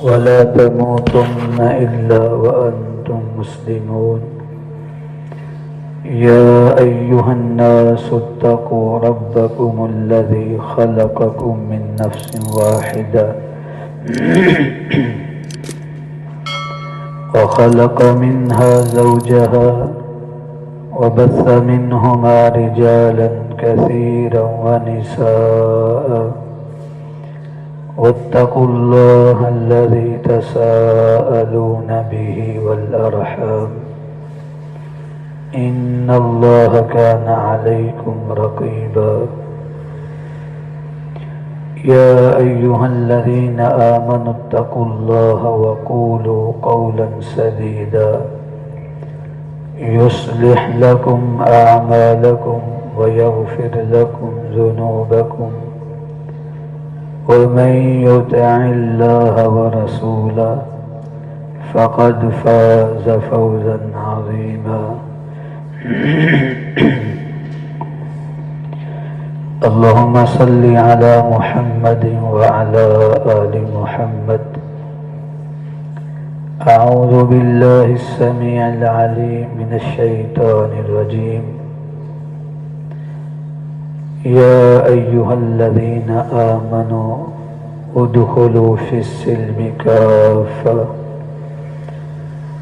ولا تموتن إلا وأنتم مسلمون يا أيها الناس اتقوا ربكم الذي خلقكم من نفس واحدة وخلق منها زوجها وبث منهما رجالا كثيرا ونساء واتقوا الله الذي تساءلون به والأرحام إن الله كان عليكم رقيبا يا أيها الذين آمنوا اتقوا الله وقولوا قولا سديدا يصلح لكم أعمالكم ويغفر لكم ذنوبكم ومن يطع الله ورسوله فقد فاز فوزا عظيما اللهم صل على محمد وعلى آل محمد. أعوذ بالله السميع العليم من الشيطان الرجيم. يا أيها الذين آمنوا ادخلوا في السلم كافة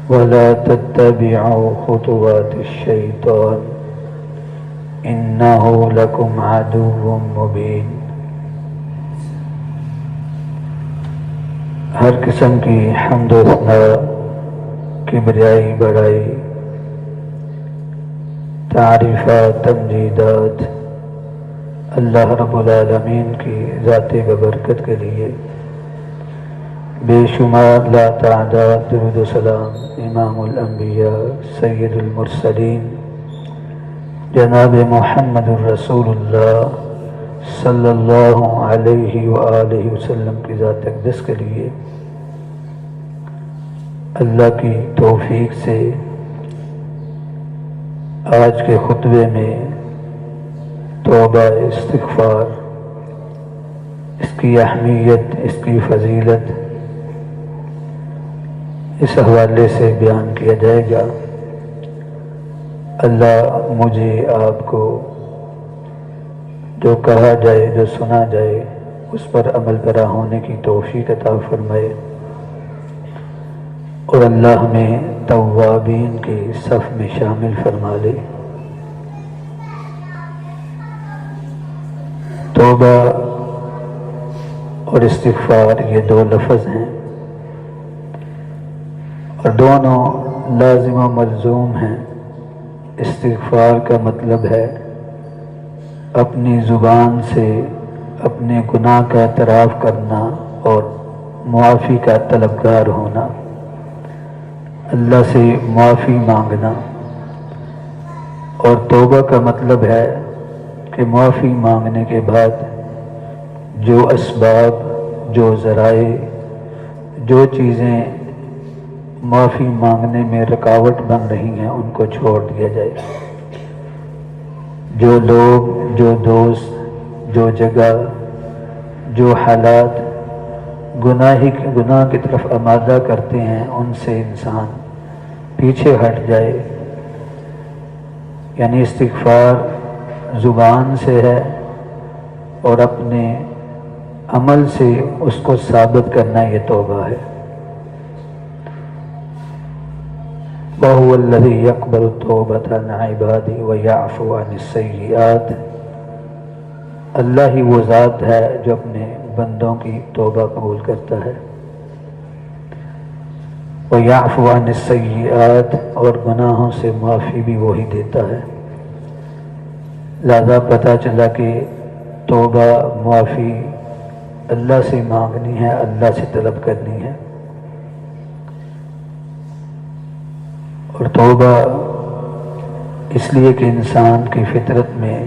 ولا تتبعوا خطوات الشيطان إنه لكم عدو مبين. ہر قسم کی حمد و ثنا، کبریائی بڑائی، تعریفات، تمجیدات اللہ رب العالمین کی ذات ببرکت کے لیے بے شمار لا تعداد درود و سلام امام الانبیاء سید المرسلین جناب محمد الرسول اللہ صلی اللہ علیہ وآلہ وسلم کی ذات اقدس کے لیے اللہ کی توفیق سے آج کے خطبے میں توبہ استغفار، اس کی اہمیت، اس کی فضیلت اس حوالے سے بیان کیا جائے گا۔ اللہ مجھے آپ کو جو کہا جائے، جو سنا جائے، اس پر عمل پیرا ہونے کی توفیق عطا فرمائے، اور اللہ ہمیں توابین کی صف میں شامل فرما لے۔ توبہ اور استغفار یہ دو لفظ ہیں، اور دونوں لازم و ملزوم ہیں۔ استغفار کا مطلب ہے اپنی زبان سے اپنے گناہ کا اعتراف کرنا اور معافی کا طلبگار ہونا، اللہ سے معافی مانگنا۔ اور توبہ کا مطلب ہے کہ معافی مانگنے کے بعد جو اسباب، جو ذرائع، جو چیزیں معافی مانگنے میں رکاوٹ بن رہی ہیں ان کو چھوڑ دیا جائے۔ جو لوگ، جو دوست، جو جگہ، جو حالات گناہ کی طرف آمادہ کرتے ہیں ان سے انسان پیچھے ہٹ جائے۔ یعنی استغفار زبان سے ہے اور اپنے عمل سے اس کو ثابت کرنا یہ توبہ ہے۔ وَهُوَ الَّذِي يَقْبَلُ التَّوْبَةَ عَنْ عِبَادِهِ وَيَعْفُو عَنِ السَّيِّئَاتِ۔ اللہ ہی وہ ذات ہے جو اپنے بندوں کی توبہ قبول کرتا ہے۔ وَيَعْفُو عَنِ السَّيِّئَاتِ، اور گناہوں سے معافی بھی وہی دیتا ہے۔ لہذا پتہ چلا کہ توبہ، معافی اللہ سے مانگنی ہے، اللہ سے طلب کرنی ہے۔ اور توبہ اس لیے کہ انسان کی فطرت میں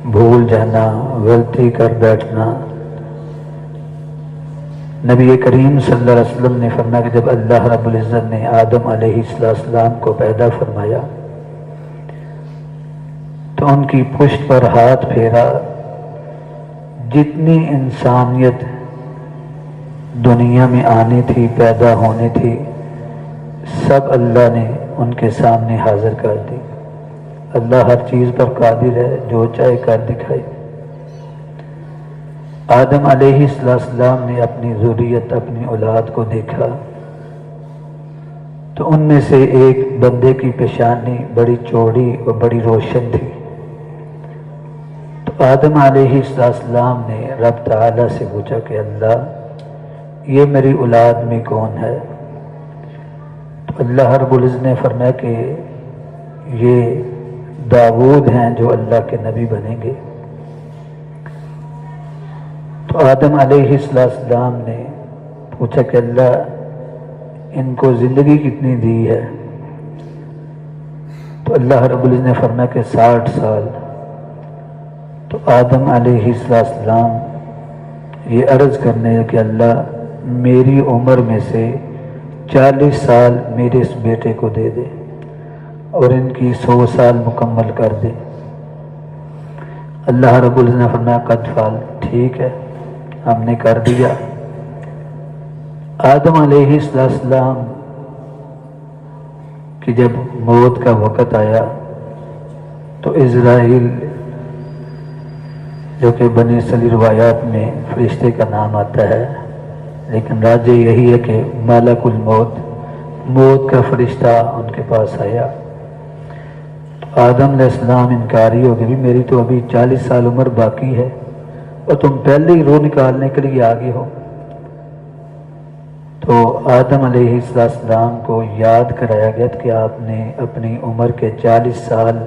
بھول جانا، غلطی کر بیٹھنا۔ نبی کریم صلی اللہ علیہ وسلم نے فرمایا کہ جب اللہ رب العزت نے آدم علیہ السلام کو پیدا فرمایا تو ان کی پشت پر ہاتھ پھیرا، جتنی انسانیت دنیا میں آنی تھی، پیدا ہونی تھی، سب اللہ نے ان کے سامنے حاضر کر دی۔ اللہ ہر چیز پر قادر ہے، جو چاہے کر دکھائے۔ آدم علیہ السلام نے اپنی ذریت، اپنی اولاد کو دیکھا تو ان میں سے ایک بندے کی پیشانی بڑی چوڑی اور بڑی روشن تھی۔ تو آدم علیہ السلام نے رب تعالیٰ سے پوچھا کہ اللہ یہ میری اولاد میں کون ہے؟ تو اللہ رب العزت نے فرمایا کہ یہ داؤد ہیں جو اللہ کے نبی بنیں گے۔ تو آدم علیہ السلام نے پوچھا کہ اللہ ان کو زندگی کتنی دی ہے؟ تو اللہ رب العزت نے فرمایا کہ 60 سال۔ تو آدم علیہ السلام یہ عرض کرنے کہ اللہ میری عمر میں سے 40 سال میرے اس بیٹے کو دے دے اور ان کی 100 سال مکمل کر دے۔ اللہ رب العزت نے فرمایا قد فعل، ٹھیک ہے ہم نے کر دیا۔ آدم علیہ السلام کی جب موت کا وقت آیا تو عزرائیل، جو کہ بنی اسرائیل روایات میں فرشتے کا نام آتا ہے، لیکن راجع یہی ہے کہ ملک الموت، موت کا فرشتہ ان کے پاس آیا۔ تو آدم علیہ السلام انکاری ہو گئے، بھی میری تو ابھی 40 سال عمر باقی ہے اور تم پہلے ہی روح نکالنے کے لیے آگے ہو۔ تو آدم علیہ السلام کو یاد کرایا گیا کہ آپ نے اپنی عمر کے 40 سال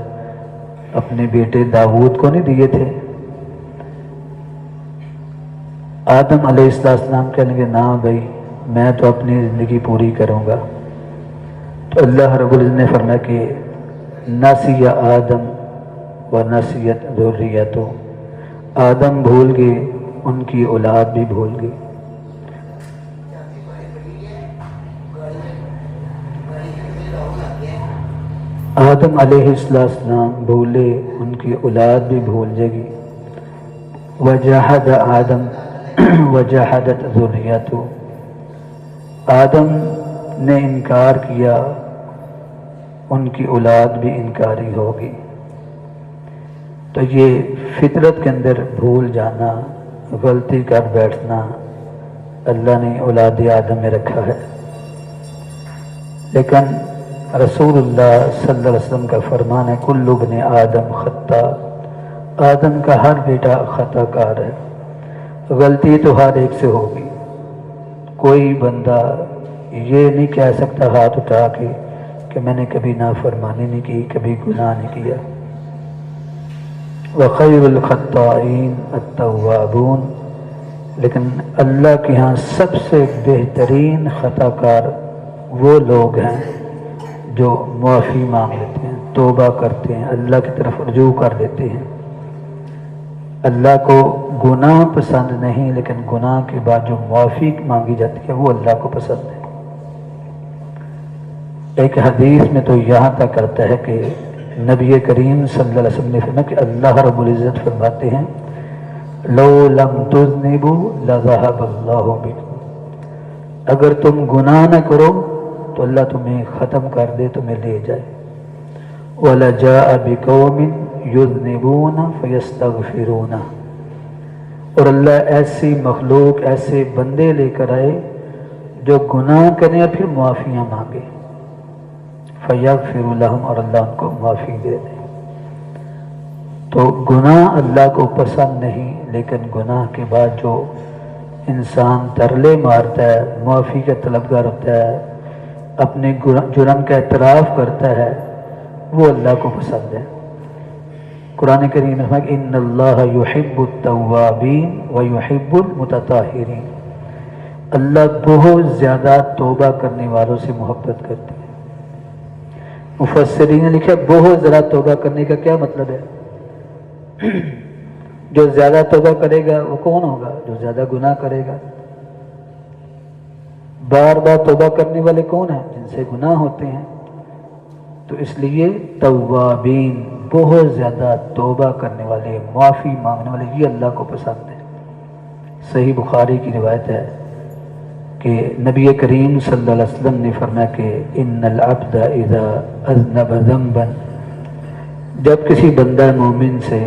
اپنے بیٹے داؤد کو نہیں دیے تھے؟ آدم علیہ السلام کہنے لگے نا بھائی میں تو اپنی زندگی پوری کروں گا۔ تو اللہ رب العزت نے فرمایا کہ نسی آدم و نسیت ذریتہ، آدم بھول گئے، ان کی اولاد بھی بھول گئی۔ آدم علیہ السلام بھولے، ان کی اولاد بھی بھول جائے گی۔ وجحد آدم وجحدت ذریتہ، آدم نے انکار کیا، ان کی اولاد بھی انکاری ہوگی۔ تو یہ فطرت کے اندر بھول جانا، غلطی کر بیٹھنا اللہ نے اولاد آدم میں رکھا ہے۔ لیکن رسول اللہ صلی اللہ علیہ وسلم کا فرمان ہے کل ابن آدم خطا، آدم کا ہر بیٹا خطا کار ہے، غلطی تو ہر ایک سے ہوگی۔ کوئی بندہ یہ نہیں کہہ سکتا ہاتھ اٹھا کے کہ میں نے کبھی نافرمانی نہیں کی، کبھی گناہ نہیں کیا۔ وخیر الخطائین التوابون، لیکن اللہ کے ہاں سب سے بہترین خطا کار وہ لوگ ہیں جو معافی مانگ لیتے ہیں، توبہ کرتے ہیں، اللہ کی طرف رجوع کر لیتے ہیں۔ اللہ کو گناہ پسند نہیں، لیکن گناہ کے بعد جو معافی مانگی جاتی ہے وہ اللہ کو پسند ہے۔ ایک حدیث میں تو یہاں تک کرتا ہے کہ نبی کریم صلی اللہ علیہ وسلم نے فرمایا کہ اللہ رب العزت فرماتے ہیں لو لم تذنبوا لذهب اللہ بکم، اگر تم گناہ نہ کرو تو اللہ تمہیں ختم کر دے، تمہیں لے جائے۔ وَلَجَاءَ بِقَوْمٍ يُذْنِبُونَ فَيَسْتَغْفِرُونَ، اور اللہ ایسی مخلوق، ایسے بندے لے کر آئے جو گناہ کریں اور پھر معافیاں مانگے، فَيَغْفِرُ لَهُمْ، اور اللہ ان کو معافی دے دے۔ تو گناہ اللہ کو پسند نہیں، لیکن گناہ کے بعد جو انسان ترلے مارتا ہے، معافی کا طلبگار ہوتا ہے، اپنے جرم کا اعتراف کرتا ہے، وہ اللہ کو پسند ہے۔ قرآن کریم میں فرمایا کہ ان اللہ یحب التوابین ویحب المتطہرین، اللہ بہت زیادہ توبہ کرنے والوں سے محبت کرتے ہیں۔ مفسرین نے لکھا بہت زیادہ توبہ کرنے کا کیا مطلب ہے؟ جو زیادہ توبہ کرے گا وہ کون ہوگا؟ جو زیادہ گناہ کرے گا۔ بار بار توبہ کرنے والے کون ہیں؟ جن سے گناہ ہوتے ہیں۔ تو اس لیے توابین، بہت زیادہ توبہ کرنے والے، معافی مانگنے والے، یہ اللہ کو پسند ہے۔ صحیح بخاری کی روایت ہے کہ نبی کریم صلی اللہ علیہ وسلم نے فرمایا کہ ان العبد اذا اذنب ذنبا، جب کسی بندہ مومن سے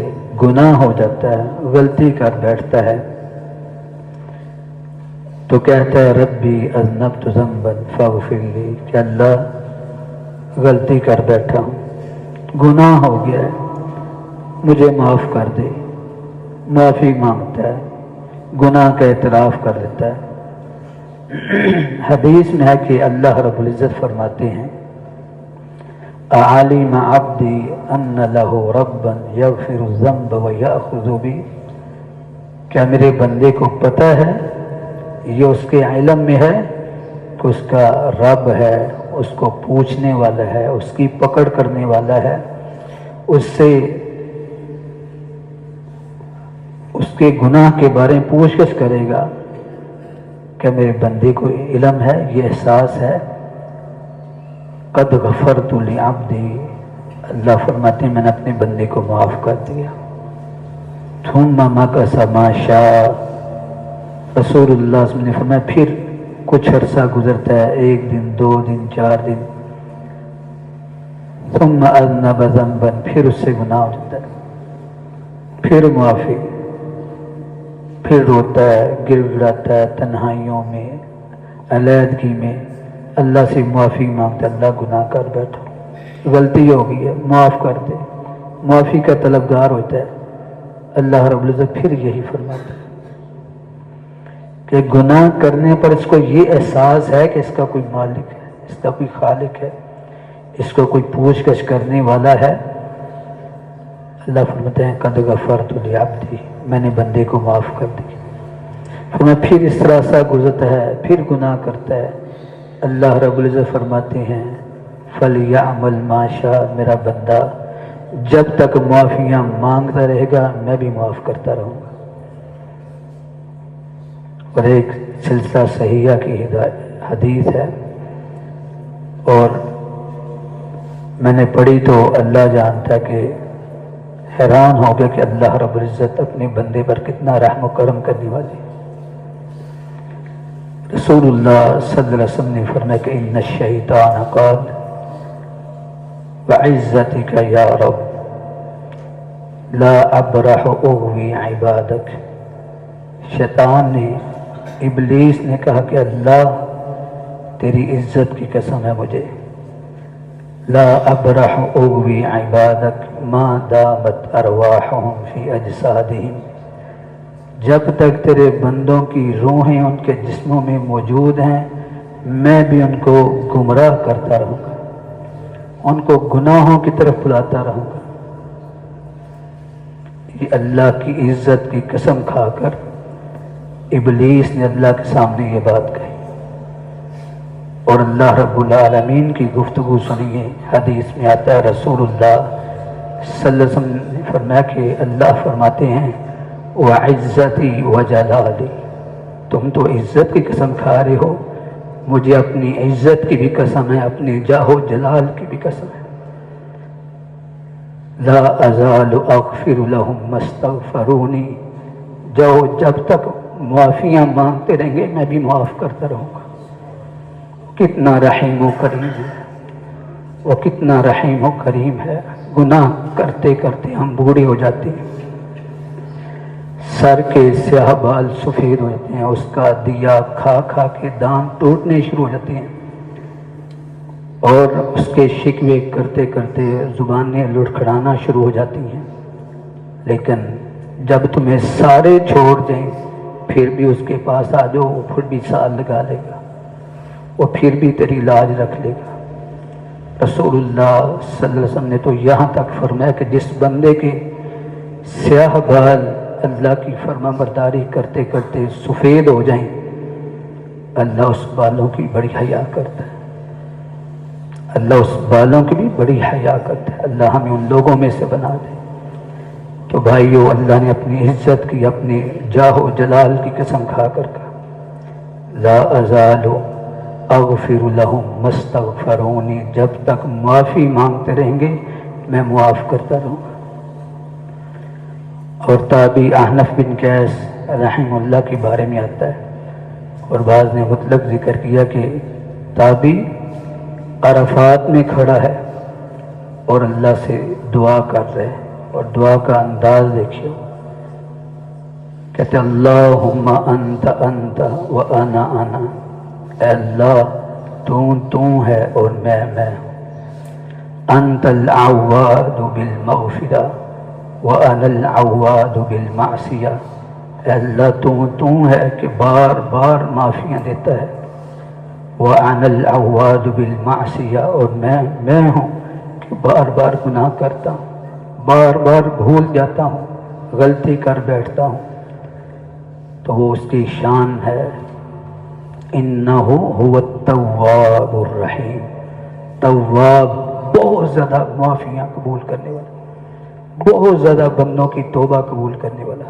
گناہ ہو جاتا ہے، غلطی کر بیٹھتا ہے، تو کہتا ہے ربی اذنبت ذنبا فاغفر لی، کہ اللہ غلطی کر بیٹھا ہوں، گناہ ہو گیا ہے، مجھے معاف کر دے، معافی مانگتا ہے، گناہ کا اعتراف کر لیتا ہے۔ حدیث میں ہے کہ اللہ رب العزت فرماتے ہیں اعلم عبدی ان لہ ربا یغفر الذنب ویأخذ بی، کیا میرے بندے کو پتہ ہے، یہ اس کے علم میں ہے کہ اس کا رب ہے، اس کو پوچھنے والا ہے، اس کی پکڑ کرنے والا ہے، اس سے اس کے گناہ کے بارے میں پوچھ گچھ کرے گا، کہ میرے بندے کو علم ہے، یہ احساس ہے۔ قد غفرت لعبدی، اللہ فرماتے ہیں میں نے اپنے بندے کو معاف کر دیا۔ ثم مکث ما شاء، رسول اللہ صلی اللہ علیہ وسلم نے فرمایا پھر کچھ عرصہ گزرتا ہے، 1 دن 2 دن 4 دن، ثم اذنب ذنبا، پھر اس سے گناہ ہو جاتا ہے، پھر معافی، پھر روتا ہے، گر گڑاتا ہے، تنہائیوں میں، علیحدگی میں اللہ سے معافی مانگتا ہے، اللہ گناہ کر بیٹھا، غلطی ہو گئی ہے، معاف کر دے، معافی کا طلبگار ہوتا ہے۔ اللہ رب العزت پھر یہی فرماتا ہے کہ گناہ کرنے پر اس کو یہ احساس ہے کہ اس کا کوئی مالک ہے، اس کا کوئی خالق ہے، اس کو کوئی پوچھ گچھ کرنے والا ہے۔ اللہ فرماتے ہیں قد غفرت لعبدی، میں نے بندے کو معاف کر دیا۔ فرمایا پھر اس طرح سا گزرتا ہے، پھر گناہ کرتا ہے، اللہ رب العزت فرماتے ہیں فَلْيَعْمَلْ مَا شَاءَ، میرا بندہ جب تک معافیاں مانگتا رہے گا میں بھی معاف کرتا رہوں گا۔ اور ایک سلسلہ صحیحہ کی حدیث ہے، اور میں نے پڑھی تو اللہ جانتا کہ حیران ہو گیا کہ اللہ رب العزت اپنے بندے پر کتنا رحم و کرم کرنے والے۔ رسول اللہ صلی اللہ علیہ وسلم نے فرمایا کہ ان الشیطان قال وعزتک یا رب لا ابرح اغوی عبادک، شیطان نے، ابلیس نے کہا کہ اللہ تیری عزت کی قسم ہے مجھے، لا ابرح اغوی عبادک ما دامت ارواحهم فی اجسادہم، جب تک تیرے بندوں کی روحیں ان کے جسموں میں موجود ہیں میں بھی ان کو گمراہ کرتا رہوں گا، ان کو گناہوں کی طرف بلاتا رہوں گا۔ یہ اللہ کی عزت کی قسم کھا کر ابلیس نے اللہ کے سامنے یہ بات کہی، اور اللہ رب العالمین کی گفتگو سنیے، حدیث میں آتا ہے رسول اللہ صلی اللہ علیہ وسلم نے فرمایا کہ اللہ فرماتے ہیں وعزتی وجلالی، تم تو عزت کی قسم کھا رہے ہو، مجھے اپنی عزت کی بھی قسم ہے، اپنے جاہ و جلال کی بھی قسم ہے، لا ازال اغفر لهم ما استغفرونی، جب تک معافیاں مانگتے رہیں گے میں بھی معاف کرتا رہوں گا۔ کتنا رحیم و کریم ہے وہ، کتنا رحیم و کریم ہے۔ گناہ کرتے کرتے ہم بوڑھے ہو جاتے ہیں، سر کے سیاہ بال سفید ہو جاتے ہیں، اس کا دیا کھا کھا کے دانت ٹوٹنے شروع ہو جاتے ہیں، اور اس کے شکوے کرتے کرتے زبانیں لڑکھڑانا شروع ہو جاتی ہیں۔ لیکن جب تمہیں سارے چھوڑ جائیں پھر بھی اس کے پاس آ جاؤ، وہ پھر بھی سال لگا لے گا، وہ پھر بھی تیری لاج رکھ لے گا۔ رسول اللہ صلی اللہ علیہ وسلم نے تو یہاں تک فرمایا کہ جس بندے کے سیاہ بال اللہ کی فرما برداری کرتے کرتے سفید ہو جائیں اللہ اس بالوں کی بڑی حیا کرتا ہے، اللہ اس بالوں کی بھی بڑی حیا کرتا ہے۔ اللہ ہمیں ان لوگوں میں سے بنا دے۔ تو بھائیو، اللہ نے اپنی عزت کی، اپنے جاہ و جلال کی قسم کھا کر کہا لا ازال اغفر لهم ما استغفرونی، جب تک معافی مانگتے رہیں گے میں معاف کرتا رہوں گا۔ اور تابعی احنف بن قیس رحم اللہ کے بارے میں آتا ہے، اور بعض نے مطلق ذکر کیا کہ تابی عرفات میں کھڑا ہے اور اللہ سے دعا کر رہے ہیں، اور دعا کا انداز دیکھیے، کہتے اللہم انت انت و انا انا، اے اللہ تو ہے اور میں ہوں، انت العواد بالمغفرہ وانا العواد بالمعصیہ، اے اللہ تو ہے کہ بار بار معافیاں دیتا ہے، وانا العواد بالمعصیہ، اور میں ہوں کہ بار بار گناہ کرتا ہوں، بار بار بھول جاتا ہوں، غلطی کر بیٹھتا ہوں۔ تو وہ اس کی شان ہے، انہ هو التواب الرحیم، تواب بہت زیادہ معافیاں قبول کرنے والا، بہت زیادہ بندوں کی توبہ قبول کرنے والا،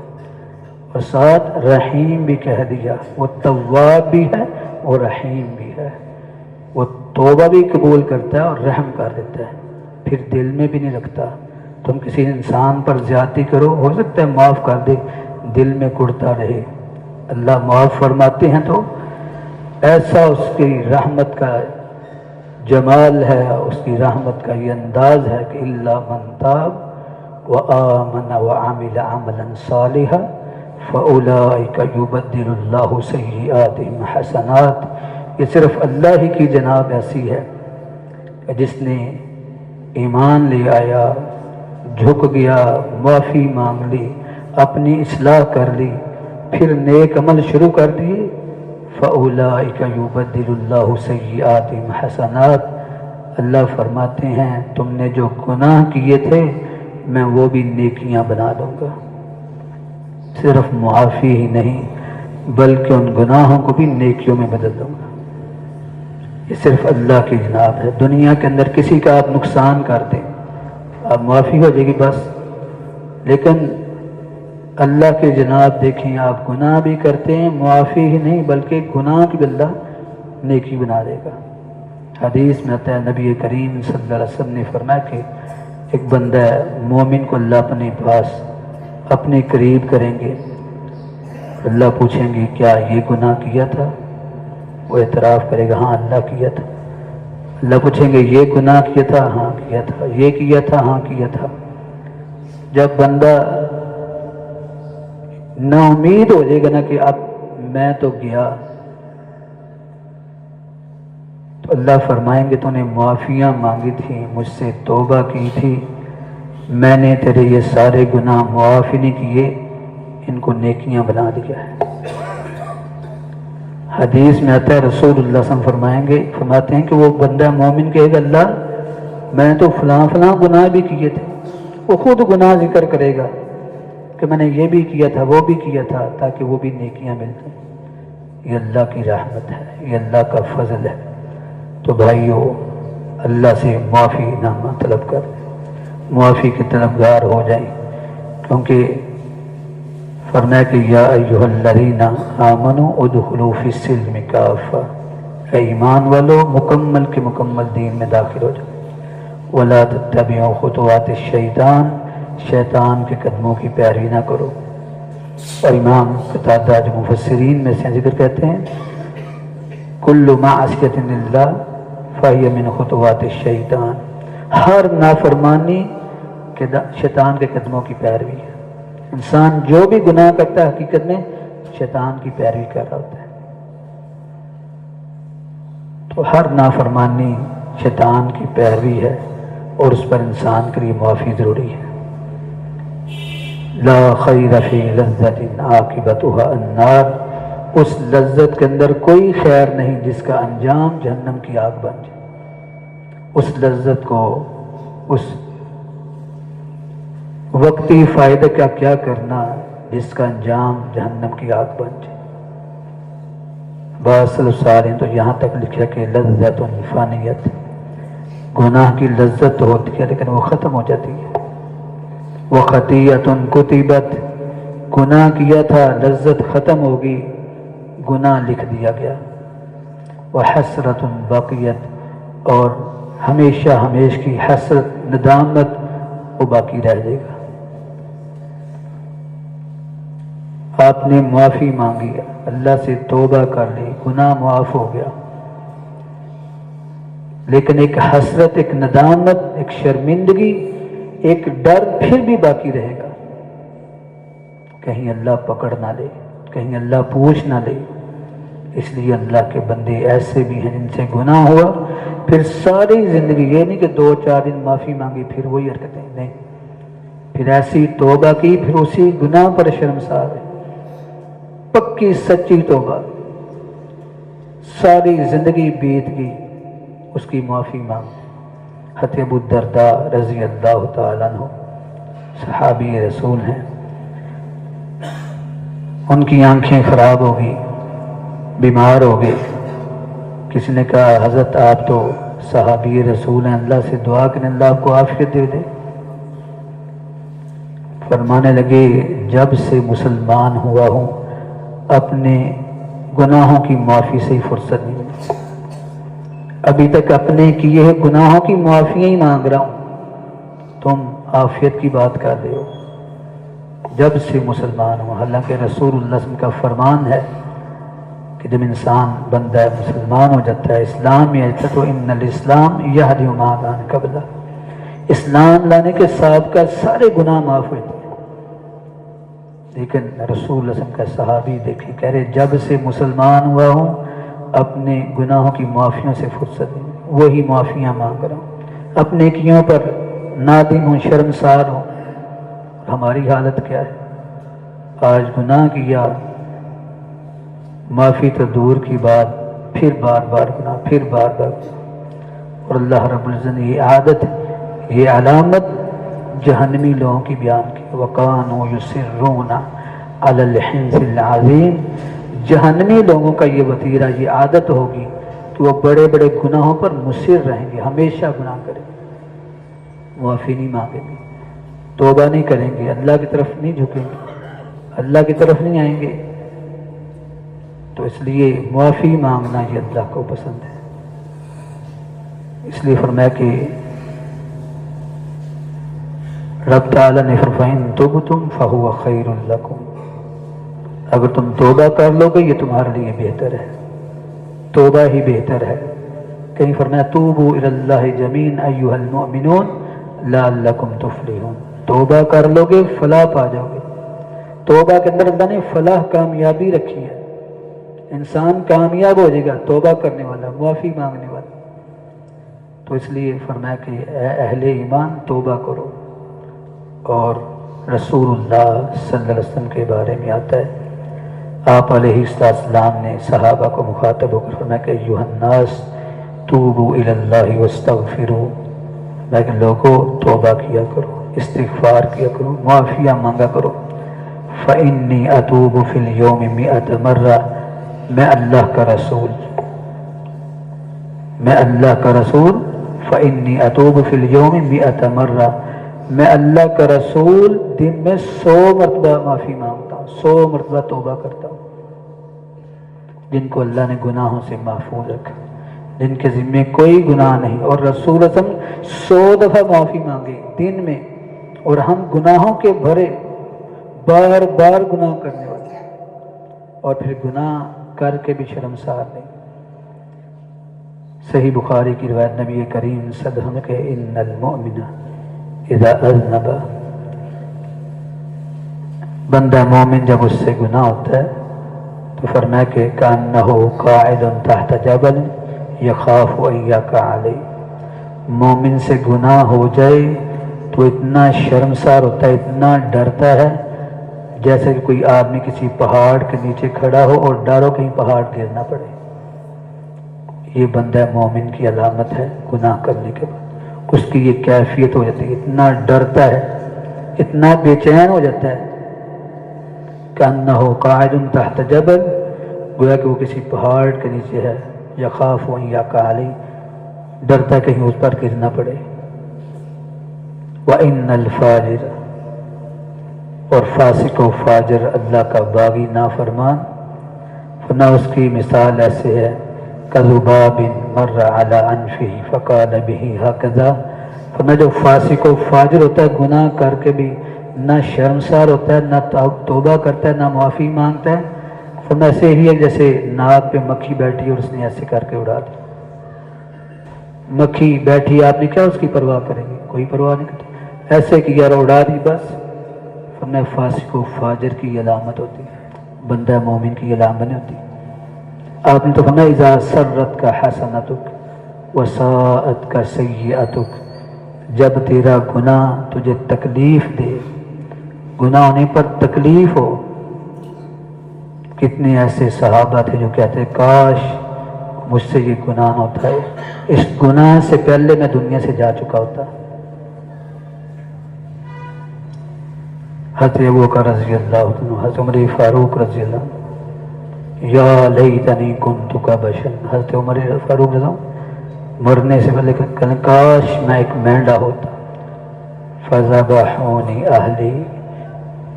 اور ساتھ رحیم بھی کہہ دیا، وہ تواب بھی ہے اور رحیم بھی ہے، وہ توبہ بھی قبول کرتا ہے اور رحم کر دیتا ہے، پھر دل میں بھی نہیں رکھتا۔ تم کسی انسان پر زیادتی کرو، ہو سکتا ہے معاف کر دے، دل میں کڑتا رہے، اللہ معاف فرماتے ہیں تو ایسا اس کی رحمت کا جمال ہے، اس کی رحمت کا یہ انداز ہے کہ الا من تاب وآمن وعمل عملا صالحا فاولئک یبدل اللہ سیئاتہم حسنات۔ یہ صرف اللہ ہی کی جناب ایسی ہے کہ جس نے ایمان لے آیا، جھک گیا، معافی مانگ لی، اپنی اصلاح کر لی، پھر نیک عمل شروع کر دیے، فَأُولَئِكَ يُبَدِّلُ اللَّهُ سَيِّئَاتِهِمْ حَسَنَاتٍ، اللہ فرماتے ہیں تم نے جو گناہ کیے تھے میں وہ بھی نیکیاں بنا دوں گا۔ صرف معافی ہی نہیں بلکہ ان گناہوں کو بھی نیکیوں میں بدل دوں گا۔ یہ صرف اللہ کی جناب ہے۔ دنیا کے اندر کسی کا آپ نقصان کر دیں، آپ معافی ہو جائے گی بس، لیکن اللہ کے جناب دیکھیں آپ گناہ بھی کرتے ہیں، معافی ہی نہیں بلکہ گناہ کی بدلہ نیکی بنا دے گا۔ حدیث میں آتا ہے نبی کریم صلی اللہ علیہ وسلم نے فرمایا کہ ایک بندہ ہے مومن کو اللہ اپنے پاس اپنے قریب کریں گے، اللہ پوچھیں گے کیا یہ گناہ کیا تھا؟ وہ اعتراف کرے گا ہاں اللہ کیا تھا۔ اللہ پوچھیں گے یہ گناہ کیا تھا؟ ہاں کیا تھا۔ یہ کیا تھا؟ ہاں کیا تھا۔ جب بندہ نا امید ہو جائے گا نا کہ اب میں تو گیا، تو اللہ فرمائیں گے تو نے معافیاں مانگی تھی، مجھ سے توبہ کی تھی، میں نے تیرے یہ سارے گناہ معاف نہیں کیے، ان کو نیکیاں بنا دیا ہے۔ حدیث میں آتا ہے رسول اللہ صلی اللہ علیہ وسلم فرماتے ہیں کہ وہ بندہ مومن کہے گا اللہ میں نے تو فلاں فلاں گناہ بھی کیے تھے، وہ خود گناہ ذکر کرے گا کہ میں نے یہ بھی کیا تھا وہ بھی کیا تھا، تاکہ وہ بھی نیکیاں مل جائیں۔ یہ اللہ کی رحمت ہے، یہ اللہ کا فضل ہے۔ تو بھائیو اللہ سے معافی نامہ طلب کر، معافی کے طلبگار ہو جائیں، کیونکہ فرمایا کہ یا ایھا الذین آمنوا ادخلوا فی السلم کافہ، اے ایمان والو مکمل کے مکمل دین میں داخل ہو جاؤ، ولا تتبعوا خطوات الشیطان، شیطان کے قدموں کی پیروی نہ کرو۔ اور امام قتادہ جو مفسرین میں سے ذکر کہتے ہیں کل معصیۃ للہ فہی من خطوات الشیطان، ہر نافرمانی کے شیطان کے قدموں کی پیروی ہے۔ انسان جو بھی گناہ کرتا ہے حقیقت میں شیطان کی پیروی کر رہا ہوتا ہے، تو ہر نافرمانی شیطان کی پیروی ہے، اور اس پر انسان کے لیے معافی ضروری ہے۔ لا خیر فی لذۃ عاقبتها النار، اس لذت کے اندر کوئی خیر نہیں جس کا انجام جہنم کی آگ بن جائے۔ اس لذت کو، اس وقتی فائدہ کا کیا کرنا جس کا انجام جہنم کی آگ بن جائے۔ بعض سلف صالحین تو یہاں تک لکھا کہ لذت فانیت، گناہ کی لذت تو ہوتی ہے لیکن وہ ختم ہو جاتی ہے۔ وخطیۃ کتبت، گناہ کیا تھا لذت ختم ہوگی، گناہ لکھ دیا گیا۔ وحسرۃ بقیت، اور ہمیشہ ہمیش کی حسرت ندامت وہ باقی رہ جائے گا۔ آپ نے معافی مانگی، اللہ سے توبہ کر لی، گناہ معاف ہو گیا، لیکن ایک حسرت، ایک ندامت، ایک شرمندگی، ایک ڈر پھر بھی باقی رہے گا، کہیں اللہ پکڑ نہ لے، کہیں اللہ پوچھ نہ لے۔ اس لیے اللہ کے بندے ایسے بھی ہیں جن سے گناہ ہوا، پھر ساری زندگی، یہ نہیں کہ 2-4 دن معافی مانگی پھر وہی حرکتیں، نہیں، پھر ایسی توبہ کی، پھر اسی گناہ پر شرمسار ہے، پکی سچی توبہ، ساری زندگی بیت گئی، اس کی معافی مانگ۔ حضرت ابو الدرداء رضی اللہ تعالیٰ عنہ صحابی رسول ہیں، ان کی آنکھیں خراب ہو گئی، بیمار ہو گئے، کسی نے کہا حضرت آپ تو صحابی رسول ہیں، اللہ سے دعا کریں اللہ آپ کو عافیت دے دے۔ فرمانے لگے جب سے مسلمان ہوا ہوں اپنے گناہوں کی معافی سے ہی فرصت نہیں ملی، ابھی تک اپنے کیے ہوئے گناہوں کی معافی ہی مانگ رہا ہوں، تم عافیت کی بات کر رہے ہو۔ جب سے مسلمان ہوں، حالانکہ رسول اللہ صلی اللہ علیہ وسلم کا فرمان ہے کہ جب انسان بندہ مسلمان ہو جاتا ہے، اسلام میں آتا ہے، تو ان الاسلام یہدی ما کان قبلہ، اسلام لانے کے ساتھ کا سارے گناہ معاف ہوتے ہیں۔ لیکن رسول اللہ صلی اللہ علیہ وسلم کا صحابی دیکھیں، کہہ رہے جب سے مسلمان ہوا ہوں اپنے گناہوں کی معافیوں سے فرصت نہیں، وہی معافیاں مانگ رہا ہوں، اپنے کیوں پر نادم ہوں، شرمسار ہوں۔ ہماری حالت کیا ہے؟ آج گناہ کیا، معافی تو دور کی بات، پھر بار بار گناہ، پھر بار بار گناہ۔ اور اللہ رب العزت نے یہ عادت، یہ علامت جہنمی لوگوں کی بیان کی، وَقَانُوا يُصِرُّونَ عَلَى الْحِنْثِ الْعَظِيمِ، جہنمی لوگوں کا یہ وتیرہ، یہ عادت ہوگی کہ وہ بڑے بڑے گناہوں پر مصر رہیں گے، ہمیشہ گناہ کریں گے، معافی نہیں مانگیں گے، توبہ نہیں کریں گے، اللہ کی طرف نہیں جھکیں گے، اللہ کی طرف نہیں آئیں گے۔ تو اس لیے معافی مانگنا یہ اللہ کو پسند ہے، اس لیے فرمایا کہ رب تعالیٰ نے فرمایا ان تبتم فہو خیر لکم، اگر تم توبہ کر لو گے یہ تمہارے لیے بہتر ہے، توبہ ہی بہتر ہے۔ کہیں فرمایا توبوا الی اللہ جميعا ایھا المؤمنون لعلکم تفلحون، توبہ کر لو گے فلاح پا جاؤ گے۔ توبہ کے اندر اللہ نے فلاح، کامیابی رکھی ہے، انسان کامیاب ہو جائے گا توبہ کرنے والا، معافی مانگنے والا۔ تو اس لیے فرمایا کہ اے اہل ایمان توبہ کرو۔ اور رسول اللہ صلی اللہ علیہ وسلم کے بارے میں آتا ہے، آپ علیہ السلام نے صحابہ کو مخاطب ہو کر فرمایا کہ ایھا الناس توبوا الی اللہ واستغفروا، لیکن لوگوں توبہ کیا کرو، استغفار کیا کرو، معافیاں مانگا کرو۔ فإنی اتوب فی اليوم 100 مرہ، میں اللہ کا رسول، میں اللہ کا رسول، فإنی اتوب فی اليوم 100 مرہ، میں اللہ کا رسول دن میں 100 مرتبہ معافی مانگتا ہوں، 100 مرتبہ توبہ کرتا ہوں۔ جن کو اللہ نے گناہوں سے محفوظ رکھا، جن کے ذمے کوئی گناہ نہیں، اور رسول صلی اللہ علیہ وسلم 100 دفعہ معافی مانگے دن میں، اور ہم گناہوں کے بھرے بار بار گناہ کرنے والے، اور پھر گناہ کر کے بھی شرمسار نہیں۔ صحیح بخاری کی روایت، نبی کریم صلی اللہ علیہ وسلم کہ ان المؤمن اذا اذنب، بندہ مومن جب اس سے گناہ ہوتا ہے تو فرمایا کہ کأنہ قاعد تحت جبل یخاف ان یقع علیہ، مومن سے گناہ ہو جائے تو اتنا شرمسار ہوتا ہے، اتنا ڈرتا ہے جیسے کہ کوئی آدمی کسی پہاڑ کے نیچے کھڑا ہو اور ڈر ہو کہیں پہاڑ گرنا پڑے۔ یہ بندہ مومن کی علامت ہے، گناہ کرنے کے بعد اس کی یہ کیفیت ہو جاتی ہے، اتنا ڈرتا ہے، اتنا بے چین ہو جاتا ہے کأنہ قاعد تحت جبل، گویا کہ وہ کسی پہاڑ کے نیچے ہے، یخاف ان یقع علیہ، ڈرتا ہے کہیں اس پر گرنا پڑے۔ وَإِنَّ الْفَاجِرَ، اور فاسق و فاجر، اللہ کا باغی نافرمان، فرمایا اس کی مثال ایسے ہے کذباب مر علی انفہ فقال بہ ہکذا، فرمایا جو فاسق و فاجر ہوتا ہے گناہ کر کے بھی نہ شرمسار ہوتا ہے، نہ توبہ کرتا ہے، نہ معافی مانگتا ہے. فرمایا ایسے ہی ہے جیسے ناک پہ مکھی بیٹھی اور اس نے ایسے کر کے اڑا دی. مکھی بیٹھی، آپ نے کیا اس کی پرواہ کریں گے؟ کوئی پرواہ نہیں کرتا. ایسے کیا اور اڑا دی بس. فرمایا فاسق و فاجر کی علامت ہوتی ہے، بندہ مومن کی علامت نہیں ہوتی. آپ نے تو فرمایا اذا سرت کا حسنتک وساءت کا سیئتک، جب تیرا گناہ تجھے تکلیف دے، گناہ ہونے پر تکلیف ہو. کتنے ایسے صحابہ تھے جو کہتے ہیں کاش مجھ سے یہ گناہ نہ ہوتا ہے، اس گناہ سے پہلے میں دنیا سے جا چکا ہوتا. حضرت ابوبکر رضی اللہ عنہ، حضرت عمر فاروق رضی اللہ عنہ، یا لیتنی کنت کبشا، حضرت عمر فاروق رضی اللہ عنہ مرنے سے پہلے کہنے کاش میں ایک مینڈا ہوتا. فذبحونی اہلی،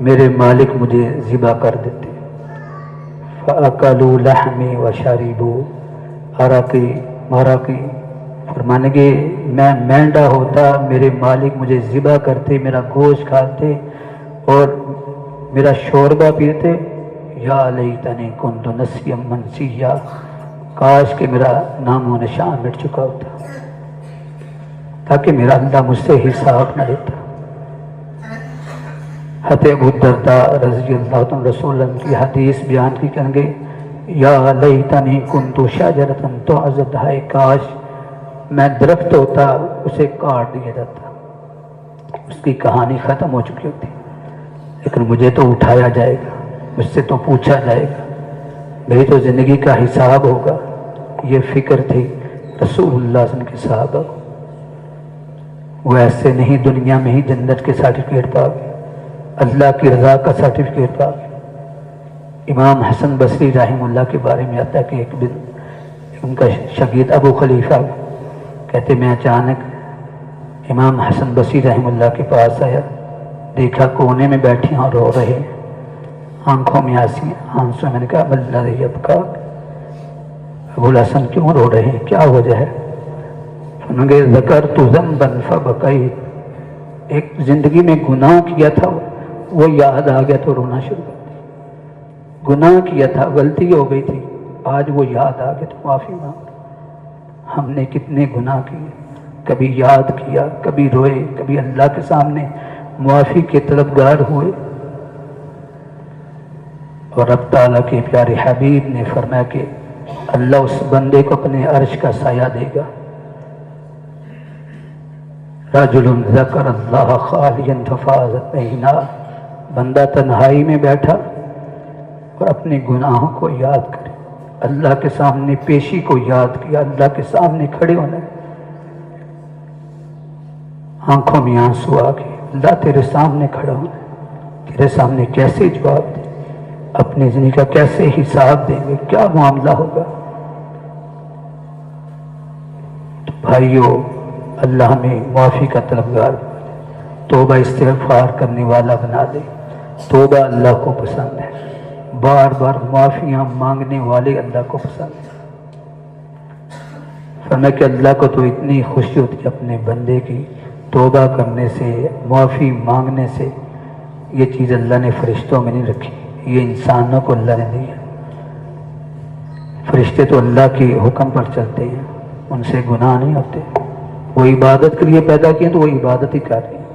میرے مالک مجھے ذبح کر دیتے. فاکلوا لحمی وشربوا عرقی، فرمانے کہ میں مینڈا ہوتا، میرے مالک مجھے ذبح کرتے، میرا گوشت کھاتے اور میرا شوربہ پیتے. یا لیتنی کنت نسیا منسیا، کاش کہ میرا نام و نشان مٹ چکا ہوتا تاکہ میرا اللہ مجھ سے حساب نہ لیتا. حضرت ابو الدرداء رضی اللہ عنہ رسول اللہ کی حدیث بیان کی کہیں گے یا لیتنی کنت شجرۃ تعضد، ہے کاش میں درخت ہوتا اسے کاٹ دیا جاتا، اس کی کہانی ختم ہو چکی ہوتی. لیکن مجھے تو اٹھایا جائے گا، مجھ سے تو پوچھا جائے گا، میری تو زندگی کا حساب ہوگا. یہ فکر تھی رسول اللہ صلی اللہ علیہ وسلم کے صحابہ کو. وہ ایسے نہیں دنیا میں ہی جنت کے سرٹیفکیٹ پا گئے، اللہ کی رضا کا سرٹیفکیٹ پا گئے. امام حسن بصری رحمہ اللہ کے بارے میں آتا ہے کہ ایک دن ان کا شاگرد ابو خلیفہ کہتے میں اچانک امام حسن بصری رحمہ اللہ کے پاس آیا، دیکھا کونے میں بیٹھی اور رو رہے ہیں، آنکھوں میں آنسو. میں نے کہا اللہ یبکا، ابو الحسن کیوں رو رہے ہیں، کیا وجہ ہے؟ انہوں نے ذکرت ذنبا فبکیت، ایک زندگی میں گناہ کیا تھا وہ یاد آ گیا تو رونا شروع کر دیا. گناہ کیا تھا، غلطی ہو گئی تھی، آج وہ یاد آ گیا تو معافی مانگ. ہم نے کتنے گناہ کیے، کبھی یاد کیا، کبھی روئے، کبھی اللہ کے سامنے معافی کے طلبگار ہوئے. اور رب تعالیٰ کے پیارے حبیب نے فرمایا کہ اللہ اس بندے کو اپنے عرش کا سایہ دے گا. رجل ذکر اللہ خالیا ففاضت عیناہ، بندہ تنہائی میں بیٹھا اور اپنے گناہوں کو یاد کرے، اللہ کے سامنے پیشی کو یاد کیا، اللہ کے سامنے کھڑے ہونا، آنکھوں میں آنسو آ گئے، اللہ تیرے سامنے کھڑا ہونا، تیرے سامنے کیسے جواب دیں، اپنی زندگی کا کیسے حساب دیں گے، کیا معاملہ ہوگا. تو بھائیو، اللہ ہمیں معافی کا طلبگار بنا دے، توبہ استغفار کرنے والا بنا دے. توبہ اللہ کو پسند ہے، بار بار معافیاں مانگنے والے اللہ کو پسند ہے. فرمایا کہ اللہ کو تو اتنی خوشی ہوتی ہے اپنے بندے کی توبہ کرنے سے، معافی مانگنے سے. یہ چیز اللہ نے فرشتوں میں نہیں رکھی، یہ انسانوں کو اللہ نے دی ہے. فرشتے تو اللہ کے حکم پر چلتے ہیں، ان سے گناہ نہیں ہوتے. وہ عبادت کے لیے پیدا کیے تو وہ عبادت ہی کر رہے ہیں.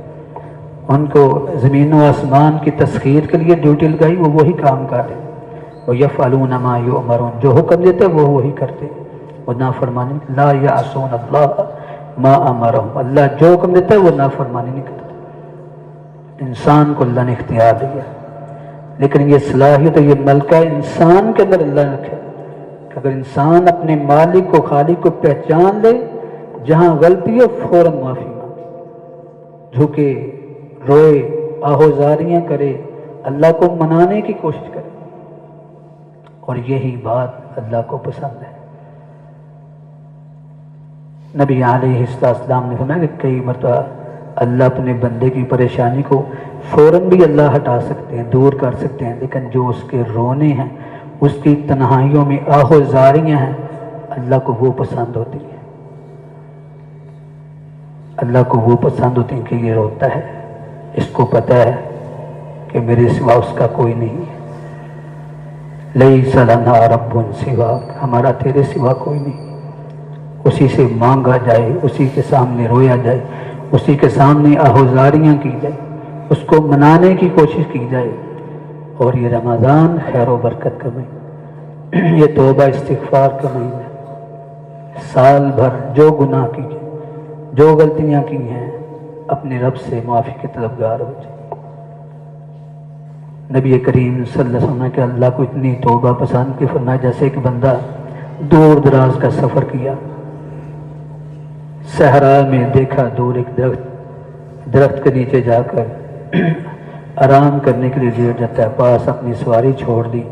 ان کو زمین و آسمان کی تسخیر کے لیے ڈیوٹی لگائی، وہ وہی کام کر رہے ہیں. وَيَفْعَلُونَ مَا يُؤْمَرُونَ، جو حکم دیتے وہ وہی کرتے ہیں. وہ نافرمانی لا يَعْصُونَ اللَّهَ مَا أَمَرَهُمْ، اللہ جو حکم دیتا ہے وہ نافرمانی نہیں کرتا. انسان کو اللہ نے اختیار دیا، لیکن یہ صلاحیت، یہ ملکہ انسان کے اندر اللہ نے رکھا کہ اگر انسان اپنے مالک کو، خالق کو پہچان لے، جہاں غلطی ہے فوراً معافی مانگے، جھکے، روئے، آہوزاریاں کرے، اللہ کو منانے کی کوشش کرے. اور یہی بات اللہ کو پسند ہے. نبی علیہ السلام نے فرمایا کہ کئی مرتبہ اللہ اپنے بندے کی پریشانی کو فوراً بھی اللہ ہٹا سکتے ہیں، دور کر سکتے ہیں، لیکن جو اس کے رونے ہیں، اس کی تنہائیوں میں آہوزاریاں ہیں، اللہ کو وہ پسند ہوتی ہیں. اللہ کو وہ پسند ہوتی ہیں کہ یہ روتا ہے، اس کو پتہ ہے کہ میرے سوا اس کا کوئی نہیں ہے۔ لیس لنا رب سواک، ہمارا تیرے سوا کوئی نہیں، اسی سے مانگا جائے، اسی کے سامنے رویا جائے، اسی کے سامنے آہوزاریاں کی جائے، اس کو منانے کی کوشش کی جائے۔ اور یہ رمضان خیر و برکت کا مہینہ، یہ توبہ استغفار کا مہینہ، سال بھر جو گناہ کیے، جو غلطیاں کی ہیں، اپنے رب سے معافی کے طلبگار ہو جائے۔ نبی کریم صلی اللہ علیہ وسلم کہ اللہ کو اتنی توبہ پسند کی، فرمایا جیسے کہ بندہ دور دراز کا سفر کیا، صحرا میں دیکھا دور ایک درخت کے نیچے جا کر آرام کرنے کے لیے لیٹ جاتا ہے، پاس اپنی سواری چھوڑ دی،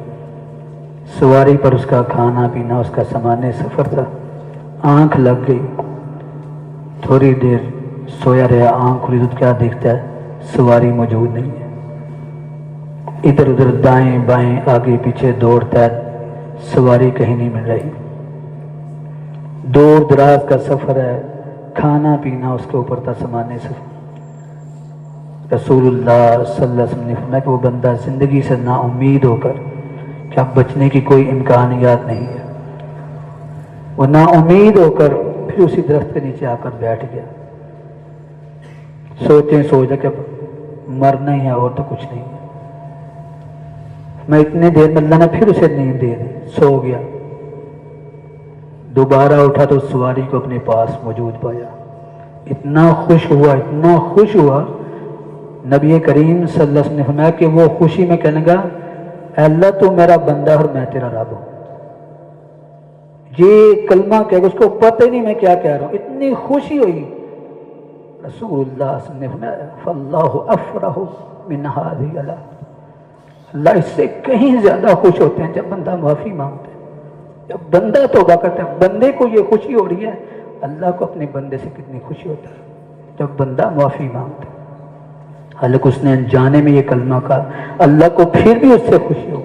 سواری پر اس کا کھانا پینا، اس کا سامان سفر تھا، آنکھ لگ گئی، تھوڑی دیر سویا رہا، آنکھ کھلی تو کیا دیکھتا ہے؟ سواری موجود نہیں ہے، ادھر ادھر دائیں بائیں آگے پیچھے دوڑتا ہے، سواری کہیں نہیں مل رہی، دور دراز کا سفر ہے، کھانا پینا اس کے اوپر تھا، سامان سفر۔ رسول اللہ صلی اللہ علیہ وسلم نے فرمایا کہ وہ بندہ زندگی سے نا امید ہو کر کہ اب بچنے کی کوئی امکانیات نہیں ہے، وہ نا امید ہو کر پھر اسی درخت کے نیچے آ کر بیٹھ گیا، سوچا کہ اب مرنا ہی ہے اور تو کچھ نہیں ہے۔ میں اتنے دیر میں اللہ نے پھر اسے نیند دے دی، سو گیا، دوبارہ اٹھا تو سواری کو اپنے پاس موجود پایا، اتنا خوش ہوا نبی کریم صلی اللہ علیہ وسلم نے فرمایا کہ وہ خوشی میں کہنے گا اے اللہ تو میرا بندہ اور میں تیرا رب ہوں، یہ کلمہ کہہ گا، اس کو پتہ ہی نہیں میں کیا کہہ رہا ہوں، اتنی خوشی ہوئی۔ رسول اللہ صلی اللہ علیہ وسلم نے فرمایا فاللہ افرح من هذه اللہ، اللہ اس سے کہیں زیادہ خوش ہوتے ہیں جب بندہ معافی مانگتا ہے، جب بندہ توبہ کرتا ہے، بندے کو یہ خوشی ہو رہی ہے، اللہ کو اپنے بندے سے کتنی خوشی ہوتا ہے جب بندہ معافی مانگتا ہے۔ حالانکہ اس نے انجانے میں یہ کلمہ کہا، اللہ کو پھر بھی اس سے خوشی ہو،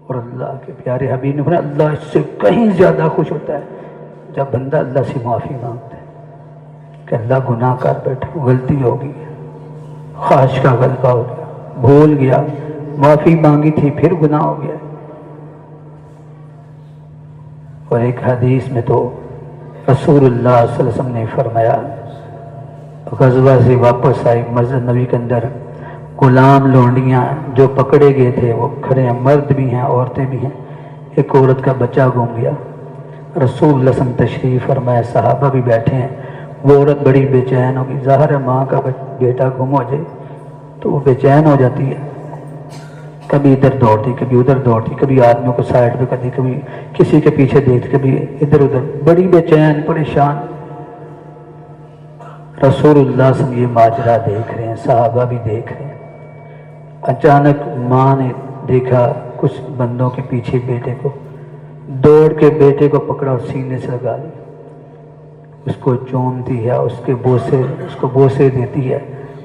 اور اللہ کے پیارے حبیب نے فرمایا اللہ اس سے کہیں زیادہ خوش ہوتا ہے جب بندہ اللہ سے معافی مانگتا ہے کہ اللہ گناہ کر بیٹھا، غلطی ہو گئی، خواہش کا غلبہ ہو گیا، بھول گیا، معافی مانگی تھی پھر گناہ ہو گیا۔ اور ایک حدیث میں تو رسول اللہ صلی اللہ علیہ وسلم نے فرمایا، غزوہ سے واپس آئے، مسجد نبی کے اندر غلام لونڈیاں جو پکڑے گئے تھے وہ کھڑے ہیں، مرد بھی ہیں عورتیں بھی ہیں، ایک عورت کا بچہ گم گیا، رسول اللہ صلی اللہ علیہ وسلم تشریف فرمایا، صحابہ بھی بیٹھے ہیں، وہ عورت بڑی بے چین ہوگی، ظاہر ہے ماں کا بیٹا گم ہو جائے تو وہ بے چین ہو جاتی ہے، کبھی ادھر دوڑتی کبھی ادھر دوڑتی، کبھی آدمیوں کو سائڈ پہ کرتی، کبھی کسی کے پیچھے دیکھتی، کبھی ادھر ادھر، بڑی بے چین پریشان۔ رسول اللہ صلی اللہ علیہ وسلم یہ ماجرا دیکھ رہے ہیں، صحابہ بھی دیکھ رہے ہیں، اچانک ماں نے دیکھا کچھ بندوں کے پیچھے بیٹے کو، دوڑ کے بیٹے کو پکڑا اور سینے سے لگا لیا، اس کو چومتی ہے، اس کو بوسے دیتی ہے،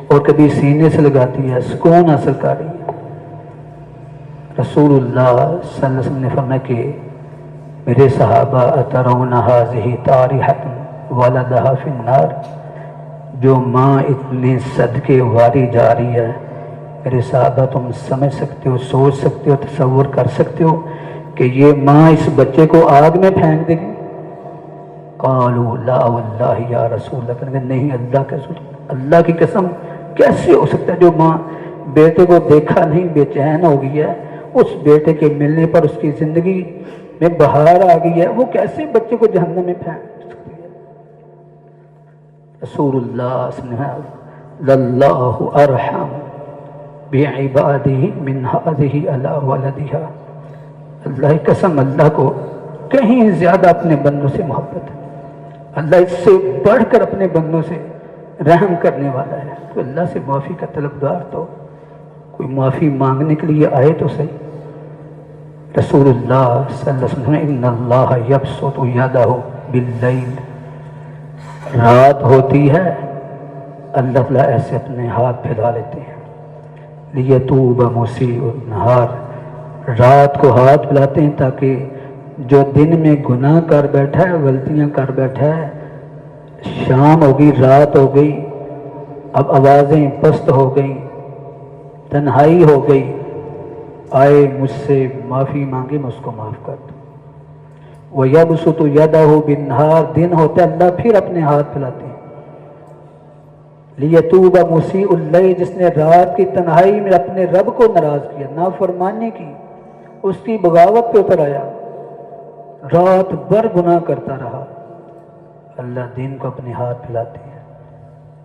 اور کبھی سینے سے لگاتی ہے، سکون حاصل کر رہی ہے۔ رسول اللہ صلی اللہ علیہ وسلم نے فرمایا کہ میرے صحابہ اترون ھذہ طارحۃ ولدھا فی النار، جو ماں اتنے صدقے واری جا رہی ہے، میرے صحابہ تم سمجھ سکتے ہو، سوچ سکتے ہو، تصور کر سکتے ہو کہ یہ ماں اس بچے کو آگ میں پھینک دے گی؟ قالوا لا واللہ یا رسول اللہ، کہنے نہیں اللہ کے رسول، اللہ کی قسم کیسے ہو سکتا ہے؟ جو ماں بیٹے کو دیکھا نہیں بے چین ہو گئی ہے، اس بیٹے کے ملنے پر اس کی زندگی میں بہار آ گئی ہے، وہ کیسے بچے کو جہنم میں پھینک سکتی ہے؟ رسول اللہ صلی اللہ علیہ وسلم للہ ارحم بعبادہ من ہذہ علی ولدہا، اللہ کی قسم اللہ کو کہیں زیادہ اپنے بندوں سے محبت ہے، اللہ اس سے بڑھ کر اپنے بندوں سے رحم کرنے والا ہے۔ تو اللہ سے معافی کا طلبگار تو کوئی معافی مانگنے کے لیے آئے تو صحیح۔ رسول اللہ صلی اللہ علیہ وسلم ان اللہ یبسط یدہ باللیل، رات ہوتی ہے اللہ تعالیٰ ایسے اپنے ہاتھ پھیلا لیتے ہیں، لیتوب مسیء النہار، رات کو ہاتھ پھیلاتے ہیں تاکہ جو دن میں گناہ کر بیٹھا ہے، غلطیاں کر بیٹھا ہے، شام ہو گئی، رات ہو گئی، اب آوازیں پست ہو گئیں، تنہائی ہو گئی، آئے مجھ سے معافی مانگے، میں اس کو معاف کر دوں۔ وَيَبْسُطُ يَدَهُ بِالنَّهَارِ، دن ہوتا ہے اللہ پھر اپنے ہاتھ پھیلاتے ہیں۔ لِيَتُوبَ مُسِيءُ اللَّيْلِ، جس نے رات کی تنہائی میں اپنے رب کو ناراض کیا، نافرمانی کی، اس کی بغاوت پہ اتر آیا، رات بھر گناہ کرتا رہا، اللہ دن کو اپنے ہاتھ پھیلاتے ہیں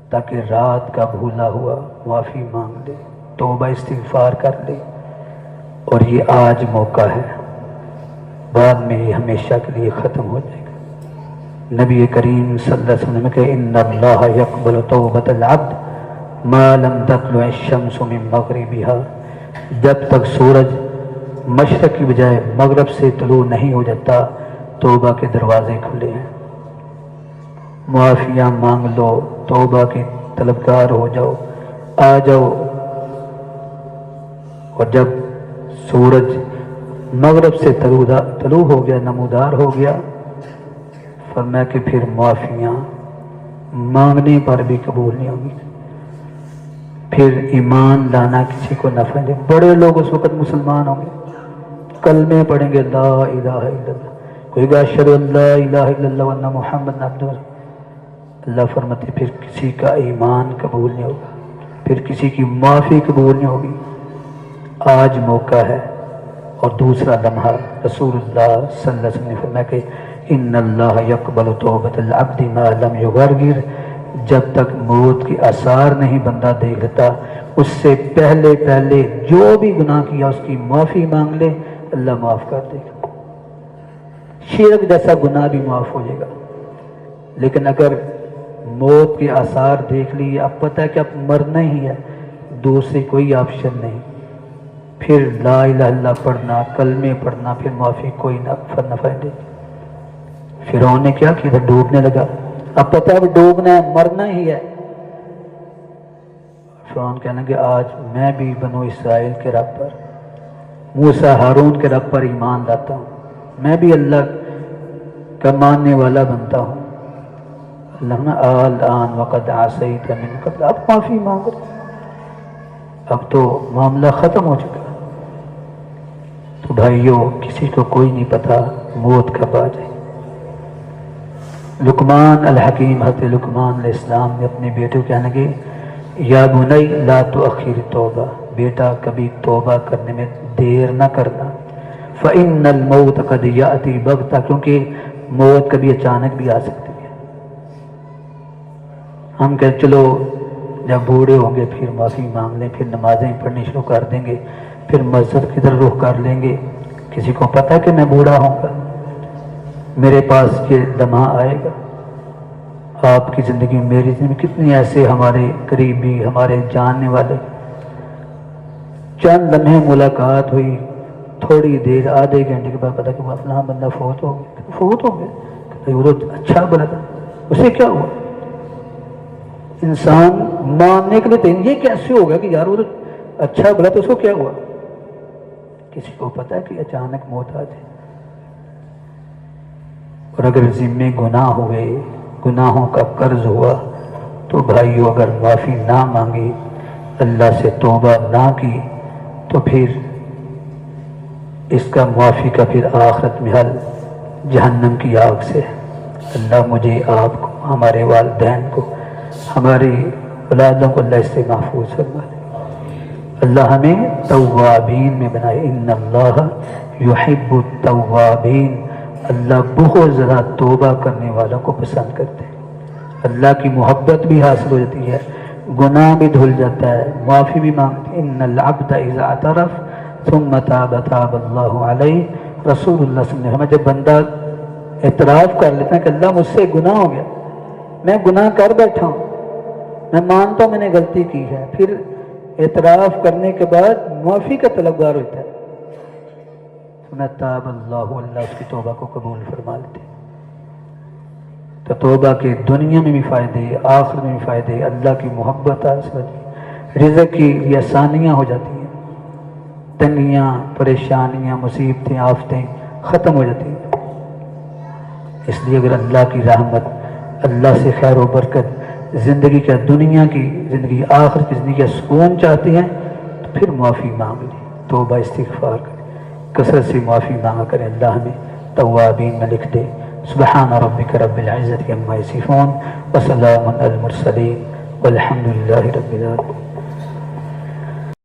تاکہ رات کا بھولا ہوا معافی مانگ لے، توبہ استغفار کر لے۔ اور یہ آج موقع ہے، بعد میں یہ ہمیشہ کے لیے ختم ہو جائے گا۔ نبی کریم صلی اللہ علیہ وسلم کہ ان اللہ یقبل توبۃ العبد ما لم تطلع الشمس من مغربها، جب تک سورج مشرق کی بجائے مغرب سے طلوع نہیں ہو جاتا توبہ کے دروازے کھلے ہیں۔ معافیاں مانگ لو، توبہ کے طلبگار ہو جاؤ، آ جاؤ۔ اور جب سورج مغرب سے طلوع ہو گیا، نمودار ہو گیا، فرمایا کہ پھر معافیاں مانگنے پر بھی قبول نہیں ہوگی، پھر ایمان لانا کسی کو نفع نہیں۔ بڑے لوگ اس وقت مسلمان ہوں گے، کلمے پڑھیں گے لا الہ الا اللہ، کوئی گا اشہد ان لا الہ الا اللہ وان محمد عبدہ۔ اللہ فرماتے پھر کسی کا ایمان قبول نہیں ہوگا، پھر کسی کی معافی قبول نہیں ہوگی۔ آج موقع ہے۔ اور دوسرا لمحہ رسول اللہ صلی اللہ علیہ وسلم نے فرمایا کہ ان اللہ یقبل توبۃ العبد ما لم یغرغر، جب تک موت کے آثار نہیں بندہ دیکھ لیتا، اس سے پہلے جو بھی گناہ کیا اس کی معافی مانگ لے، اللہ معاف کر دے گا۔ شرک جیسا گناہ بھی معاف ہو جائے گا، لیکن اگر موت کے آثار دیکھ لیے، اب پتہ ہے کہ اب مرنا ہی ہے، دوسری کوئی آپشن نہیں، پھر لا الہ الا اللہ پڑھنا، کلمے پڑھنا، پھر معافی کوئی نفع نہیں۔ فرعون نے کیا کیا تھا؟ ڈوبنے لگا، اب پتہ ہے اب ڈوبنا ہے، مرنا ہی ہے۔ فرعون کہنے کہ آج میں بھی بنو اسرائیل کے رب پر، موسیٰ ہارون کے رب پر ایمان لاتا ہوں، میں بھی اللہ کا ماننے والا بنتا ہوں۔ اللہ نے الآن وقد عصیت من قبل، اب معافی مانگ رہے، اب تو معاملہ ختم ہو چکا۔ تو بھائیوں، کسی کو کوئی نہیں پتا موت کب آ جائے۔ لقمان الحکیم، حضرت لقمان علیہ السلام نے اپنے بیٹے کو کہنے لگے یا بنی لا تؤخر توبہ، بیٹا کبھی توبہ کرنے میں دیر نہ کرنا، فإن الموت قد یأتی بغتہ، کیونکہ موت کبھی اچانک بھی آ سکتی ہے۔ ہم کہیں چلو جب بوڑھے ہوں گے پھر معافی مانگ لیں، پھر نمازیں پڑھنی شروع کر دیں گے، پھر مسجد کی طرف رخ کر لیں گے۔ کسی کو پتہ ہے کہ میں بوڑھا ہوں گا، میرے پاس یہ لمحہ آئے گا؟ آپ کی زندگی میں، میری زندگی میں کتنے ایسے ہمارے قریبی، ہمارے جاننے والے، چند لمحے ملاقات ہوئی، تھوڑی دیر، آدھے گھنٹے کے بعد پتا کہ فلاں بندہ فوت ہو گیا، وہ تو اچھا بنا تھا، اسے کیا ہوا؟ انسان ماننے کے لیے یہ کیسے ہوگا کہ یار وہ تو اچھا بلا، تو اس کو کیا ہوا؟ کسی کو پتا ہے کہ اچانک موت آ جائے؟ اور اگر ذمے گناہ ہوئے، گناہوں کا قرض ہوا، تو بھائیو اگر معافی نہ مانگی، اللہ سے توبہ نہ کی، تو پھر اس کا معافی کا پھر آخرت میں حل جہنم کی آگ سے ہے۔ اللہ مجھے، آپ کو، ہمارے والدین کو، ہماری اولادوں کو اللہ اس سے محفوظ فرمائے۔ اللہ ہمیں توابین میں بنائے، ان اللہ یحب التوابین، اللہ بہت زیادہ توبہ کرنے والوں کو پسند کرتے ہیں۔ اللہ کی محبت بھی حاصل ہو جاتی ہے، گناہ بھی دھل جاتا ہے، معافی بھی مانگتی ہے۔ ان العبد اذا اعترف ثم تاب تاب اللہ علیہ، رسول اللہ صلی اللہ علیہ وسلم، جب بندہ اعتراف کر لیتا ہے کہ اللہ مجھ سے گناہ ہو گیا، میں گناہ کر بیٹھا ہوں، میں مانتا ہوں میں نے غلطی کی ہے، پھر اعتراف کرنے کے بعد معافی کا طلبگار ہوتا ہے، تاب اللہ، اللہ اس کی توبہ کو قبول فرما لیتے۔ تو توبہ کے دنیا میں بھی فائدے، آخرت میں بھی فائدے، اللہ کی محبت حاصل ہوتی ہے، رزق کی یہ آسانیاں ہو جاتی ہیں، تنگیاں، پریشانیاں، مصیبتیں، آفتیں ختم ہو جاتی ہیں۔ اس لیے اگر اللہ کی رحمت، اللہ سے خیر و برکت، زندگی کا، دنیا کی زندگی، آخرت کی زندگی کا سکون چاہتے ہیں، تو پھر معافی مانگ لی، توبہ استغفار کریں، کثرت سے معافی مانگا کریں، اللہ ہمیں توابین میں لکھ دے۔ سبحان ربک رب العزت عما یصفون وسلام علی المرسلین والحمد للہ رب العالمین۔